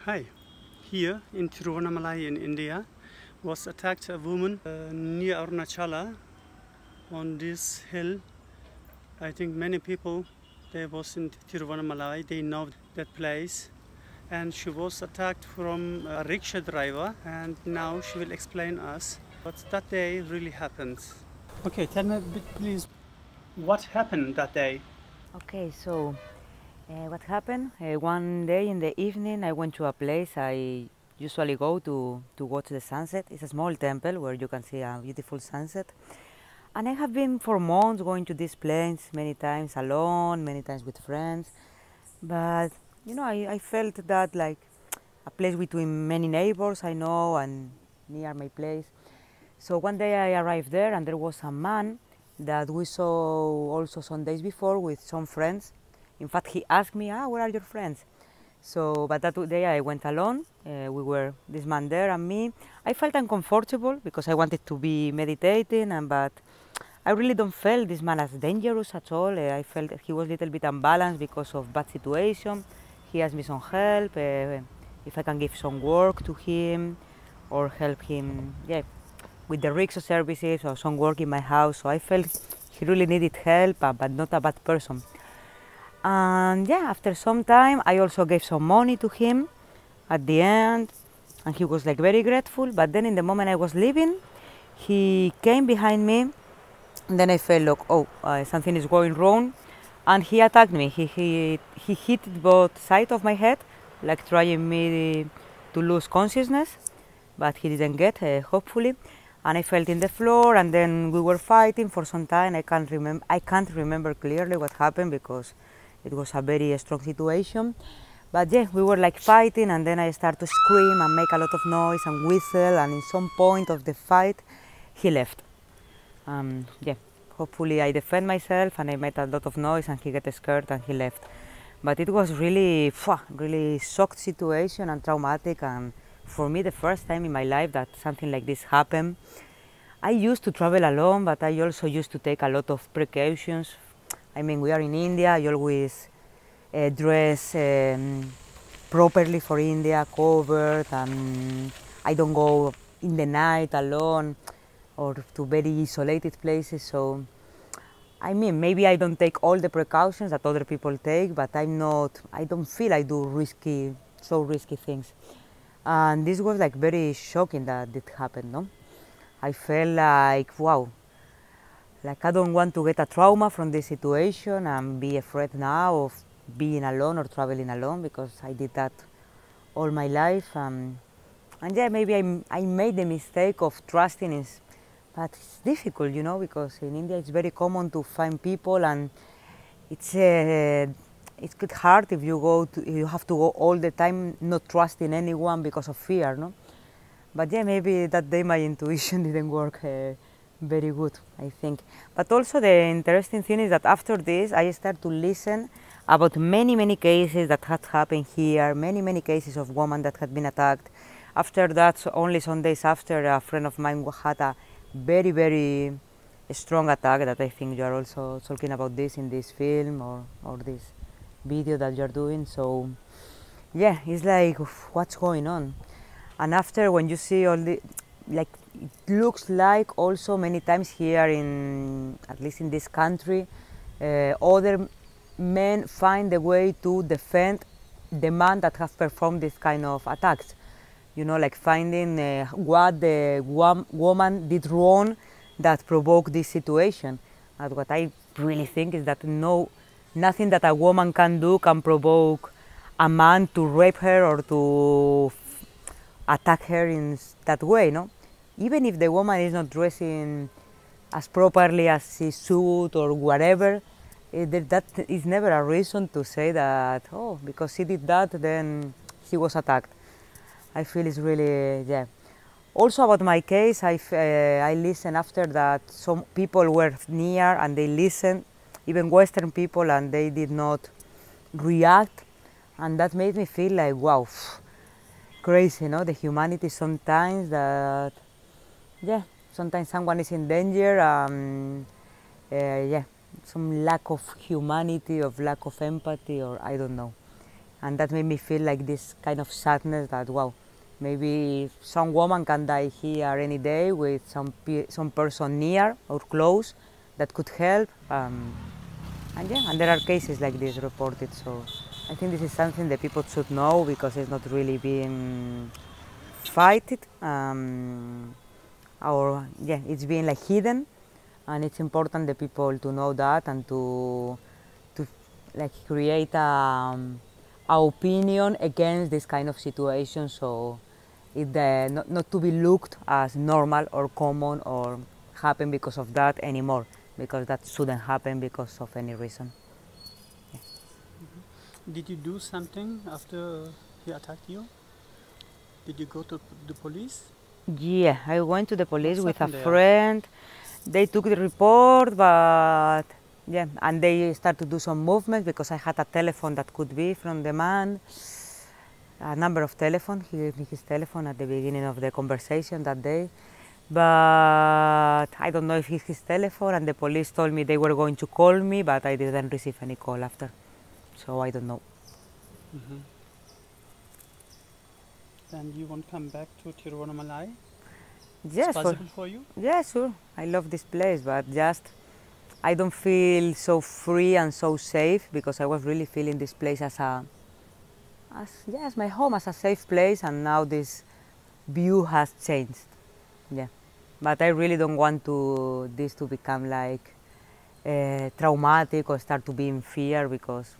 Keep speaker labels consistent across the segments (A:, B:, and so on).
A: Hi, here in Tiruvannamalai in India was attacked a woman near Arunachala on this hill. I think many people there was in Tiruvannamalai, they know that place, and she was attacked from a rickshaw driver, and now she will explain us what that day really happened. Okay, tell me a bit please, what happened that day?
B: Okay, so what happened? One day in the evening, I went to a place I usually go to watch the sunset. It's a small temple where you can see a beautiful sunset. And I have been for months going to this place many times alone, many times with friends. But I felt that like a place between many neighbors I know and near my place. So one day I arrived there and there was a man that we saw also some days before with some friends. In fact, he asked me, where are your friends? So, but that day I went alone. We were this man there and me. I felt uncomfortable because I wanted to be meditating, but I really don't feel this man as dangerous at all. I felt he was a little bit unbalanced because of bad situation. He asked me some help, if I can give some work to him or help him, with the rickshaw services or some work in my house. So I felt he really needed help, but not a bad person. And after some time, I also gave some money to him at the end, and he was like very grateful. But then in the moment I was leaving, he came behind me, and then I felt like, something is going wrong, and he attacked me. He hit both sides of my head, like trying me to lose consciousness, but he didn't get, hopefully. And I fell in the floor, and then we were fighting for some time. I can't remember clearly what happened because it was a very strong situation. But we were like fighting, and then I started to scream and make a lot of noise and whistle, and in some point of the fight, he left. Hopefully I defend myself, and I made a lot of noise, and he got scared and he left. But it was really shocked situation and traumatic, and for me the first time in my life that something like this happened. I used to travel alone, but I also used to take a lot of precautions. I mean, we are in India, I always dress properly for India, covered, and I don't go in the night alone or to very isolated places. So, I mean, maybe I don't take all the precautions that other people take, but I don't feel I do so risky things. And this was like very shocking that it happened, no? I felt like, wow, like I don't want to get a trauma from this situation and be afraid now of being alone or traveling alone, because I did that all my life. And maybe I made the mistake of trusting, but it's difficult, because in India it's very common to find people, and it's hard if you have to go all the time not trusting anyone because of fear, no? But maybe that day my intuition didn't work very good, I think. But also the interesting thing is that after this, I started to listen about many cases that had happened here, many cases of women that had been attacked. After that, so only some days after, a friend of mine had a very strong attack that I think you are also talking about this in this film or this video that you're doing. So it's like, what's going on? And after, when you see all the, like, it looks like also many times here at least in this country, other men find a way to defend the man that has performed this kind of attacks. Like finding what the woman did wrong that provoked this situation. And what I really think is that nothing that a woman can do can provoke a man to rape her or to attack her in that way, no? Even if the woman is not dressing as properly as she should or whatever, that is never a reason to say that, because she did that, then she was attacked. I feel it's really, Also about my case, I listened after that. Some people were near and they listened, even Western people, and they did not react. And that made me feel like, wow, crazy, the humanity sometimes that, sometimes someone is in danger, some lack of humanity, of lack of empathy, or I don't know. and that made me feel like this kind of sadness that, wow, maybe some woman can die here any day with some person near or close that could help. And yeah, and there are cases like this reported, so I think this is something that people should know because it's not really being fighted, or yeah, it's being like hidden, and it's important the people to know that and to like create a opinion against this kind of situation, so it not to be looked as normal or common or happen because of that anymore, because that shouldn't happen because of any reason. Yeah.
A: Did you do something after he attacked you? Did you go to the police?
B: Yeah, I went to the police with a
A: happened there?
B: friend. They took the report, but yeah, and they started to do some movement because I had a telephone that could be from the man. A number of telephone. He gave me his telephone at the beginning of the conversation that day. But I don't know if it's his telephone, and the police told me they were going to call me, but I didn't receive any call after. So I don't know.
A: And you want to come back to Tiruvannamalai?
B: Yes,
A: It's possible for you?
B: yeah, sure. I love this place, but just I don't feel so free and so safe because I was really feeling this place as my home, as a safe place, and now this view has changed. Yeah, but I really don't want this to become like traumatic or start to be in fear, because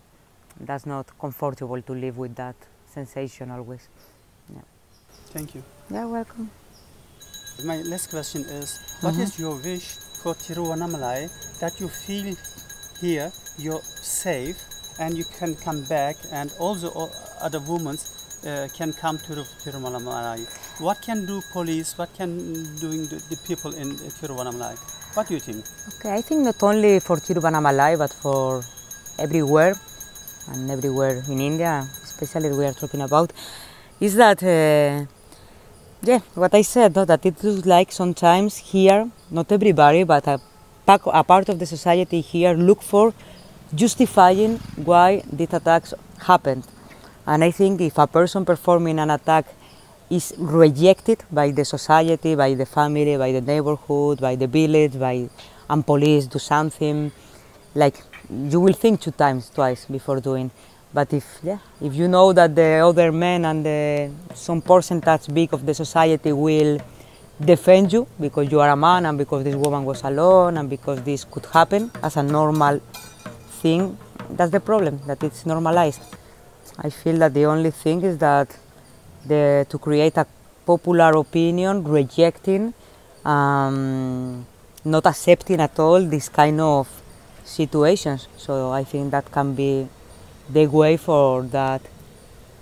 B: that's not comfortable to live with that sensation always. Yeah.
A: Thank you.
B: You're welcome.
A: My last question is, what is your wish for Tiruvannamalai, that you feel here you're safe and you can come back, and also other women can come to Tiruvannamalai? What can do police, what can doing the people in Tiruvannamalai? What do you think?
B: Okay, I think not only for Tiruvannamalai, but for everywhere, and everywhere in India, especially we are talking about, is that, yeah, what I said, no, that it looks like sometimes here, not everybody, but a part of the society here look for justifying why these attacks happened. And I think if a person performing an attack is rejected by the society, by the family, by the neighborhood, by the village, and police do something, like, you will think twice before doing. But if you know that the other men and some percentage big of the society will defend you because you are a man and because this woman was alone and because this could happen as a normal thing, that's the problem, that it's normalized. I feel that the only thing is that to create a popular opinion rejecting, not accepting at all this kind of situations. So I think that can be the way for that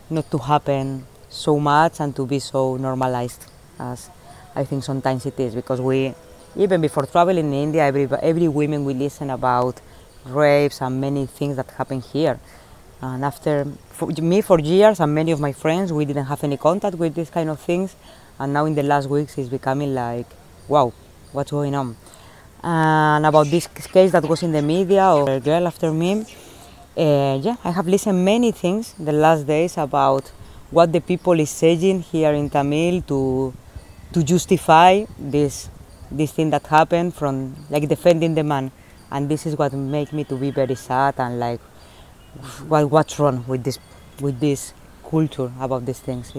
B: not to happen so much and to be so normalized as I think sometimes it is, because even before traveling in India, every woman we listen about rapes and many things that happen here. And after, for years, and many of my friends, we didn't have any contact with these kind of things. And now in the last weeks, it's becoming like, wow, what's going on? And about this case that was in the media, or a girl after me, yeah, I have listened many things the last days about what the people is saying here in Tamil to justify this thing that happened, from like defending the man. And this is what makes me to be very sad and like, what's wrong with this culture about these things?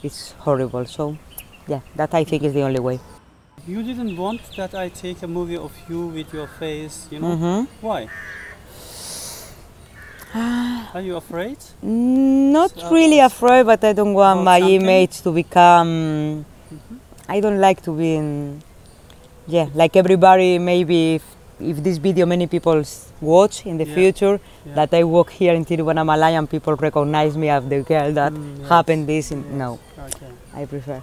B: It's horrible. So yeah, that I think is the only way.
A: You didn't want that I take a movie of you with your face, you know? Why? Are you afraid?
B: Not really afraid, but I don't want my image to become. I don't like to be in. Yeah, like everybody, maybe if this video many people watch in the future, that I walk here in Tiruvannamalai and people recognize me as the girl that happened this. No,
A: Okay.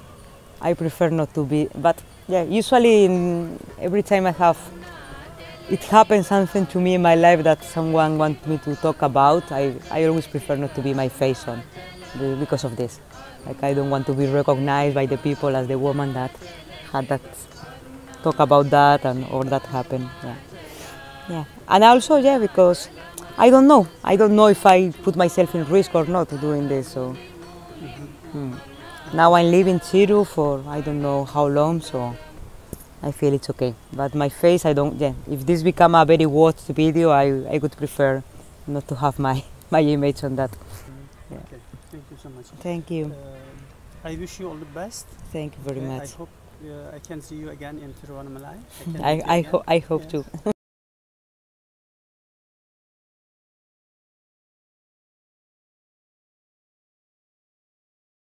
B: I prefer not to be. But yeah, usually every time it happens something to me in my life that someone wants me to talk about, I always prefer not to be my face on, because of this. Like, I don't want to be recognized by the people as the woman that had that talk about that or that happened. Yeah, and also because I don't know. I don't know if I put myself in risk or not doing this. So now I'm leaving Tiru for I don't know how long. So I feel it's okay. But my face, I don't. Yeah, if this become a very watched video, I would prefer not to have my image on that. Yeah.
A: Okay, thank you so much.
B: Thank you.
A: I wish you all the best.
B: Thank you very much.
A: I hope I can see you again in Tiruvannamalai.
B: I hope
A: Yeah.
B: too.